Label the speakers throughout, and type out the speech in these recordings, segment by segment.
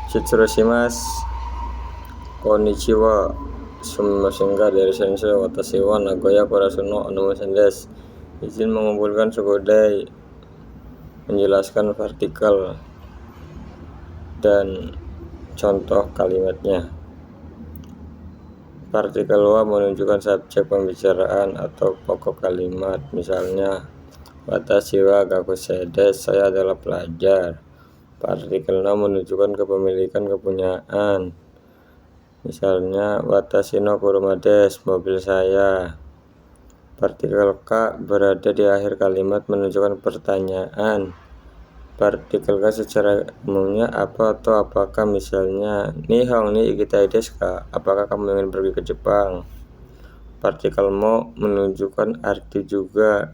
Speaker 1: Shitsuroshimasu, Konnichiwa, Sumimasen dari Sensei, Watashi wa Nagoya Kurasu no Onomesen desu. Izin mengumpulkan sugodai, menjelaskan partikel dan contoh kalimatnya. Partikel wa menunjukkan subjek pembicaraan atau pokok kalimat, misalnya watashi wa gakusei desu, saya adalah pelajar. Partikel no menunjukkan kepemilikan, kepunyaan, misalnya watashi no kuruma desu, mobil saya. Partikel ka berada di akhir kalimat menunjukkan pertanyaan. Partikel ka secara umumnya apa atau apakah, misalnya nihon ni ikitai desu ka, apakah kamu ingin pergi ke Jepang. Partikel mo menunjukkan arti juga,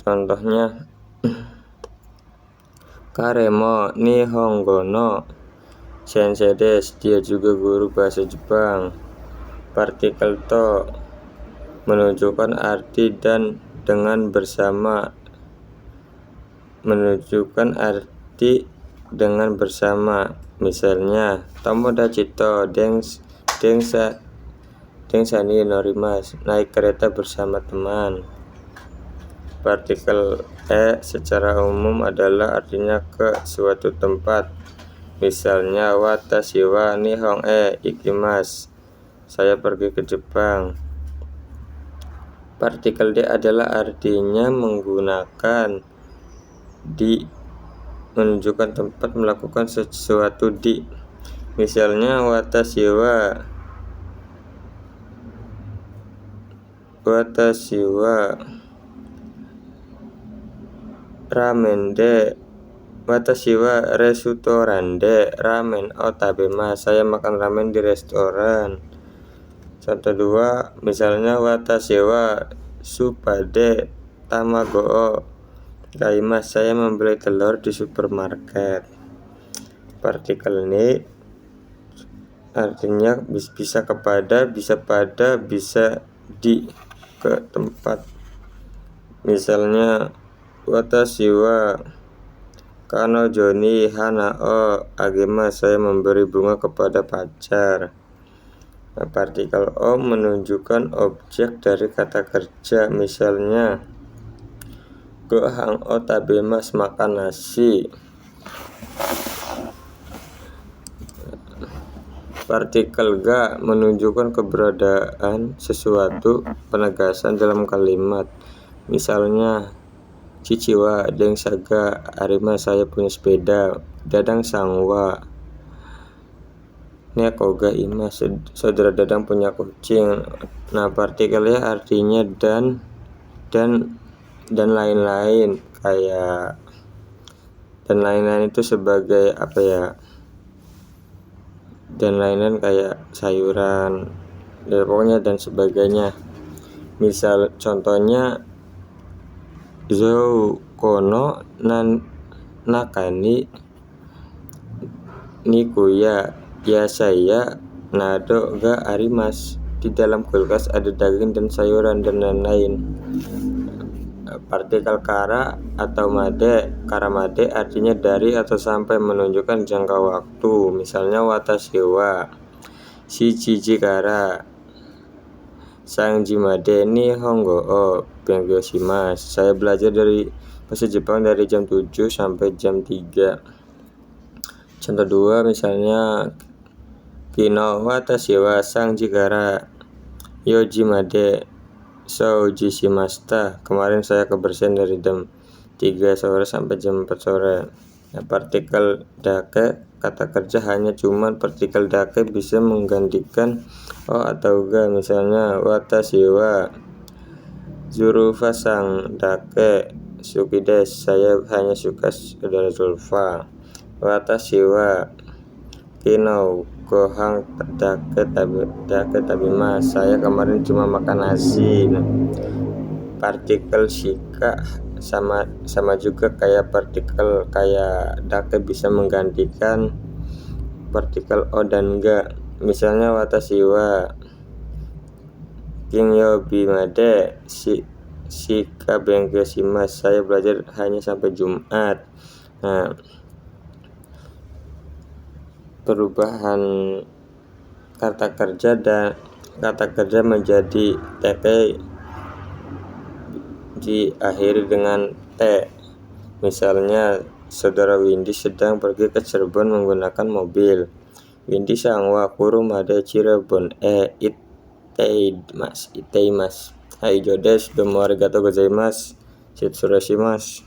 Speaker 1: contohnya kare mo nihongo no sensei desu, dia juga guru bahasa Jepang. Partikel to menunjukkan arti dan dengan bersama, menunjukkan arti dengan bersama, misalnya tomodachi to densa ni norimasu, naik kereta bersama teman. Partikel e secara umum adalah artinya ke suatu tempat, misalnya watashi wa nihon e ikimasu, saya pergi ke Jepang. Partikel D adalah artinya menggunakan di, menunjukkan tempat melakukan sesuatu di, misalnya watashi wa ramen de, watashi wa restoran de ramen o tabemasu, saya makan ramen di restoran. Contoh 2, misalnya watashi wa supa de tamago o kaimasu, saya membeli telur di supermarket. Partikel ini artinya bisa kepada, bisa pada, bisa di, ke tempat, misalnya watashi wa kanojo ni hana o agemasu, saya memberi bunga kepada pacar. Partikel o menunjukkan objek dari kata kerja, misalnya gohan o tabemasu, makan nasi. Partikel ga menunjukkan keberadaan sesuatu, penegasan dalam kalimat, misalnya chichi wa densa ga arimasu, saya punya sepeda. Dadang sangwa neko ga imasu, saudara Dadang punya kucing. Nah, partikelnya artinya dan lain-lain, kayak dan lain-lain itu sebagai apa ya, dan lain-lain kayak sayuran ya, pokoknya dan sebagainya. Misal contohnya zou kono nakani nikuya, ya saya nado ga arimasu, di dalam kulkas ada daging dan sayuran dan lain-lain. Partikel kara atau karamade artinya dari atau sampai, menunjukkan jangka waktu, misalnya watashi wa shichiji kara sanjimade nihongo o benkyou shimasu, saya belajar dari bahasa Jepang dari jam 7 sampai jam 3. Contoh 2, misalnya kino watashi wa sanji kara yoji made souji shimashita, kemarin saya kebersihan dari jam 3 sore sampai jam 4 sore. Nah, partikel dake kata kerja hanya cuman partikel dake bisa menggantikan o atau ga, misalnya watashi wa zurufa sang dake suki desu, saya hanya suka saudara Zulfa. Watashi wa kino gohan dake tabemasu, saya kemarin cuma makan nasi. Partikel shika sama juga kayak partikel kayak dake bisa menggantikan partikel o dan ga, misalnya watashi wa kinyobi made shika benkyou shimasu, saya belajar hanya sampai Jumat. Nah, perubahan kata kerja menjadi TT diakhiri dengan T. Misalnya, saudara Windy sedang pergi ke Cirebon menggunakan mobil. Windy sangwa kurumade Cirebon iteimasu. Hai Jodes, domo arigatou gozaimasu. Shitsurashimasu.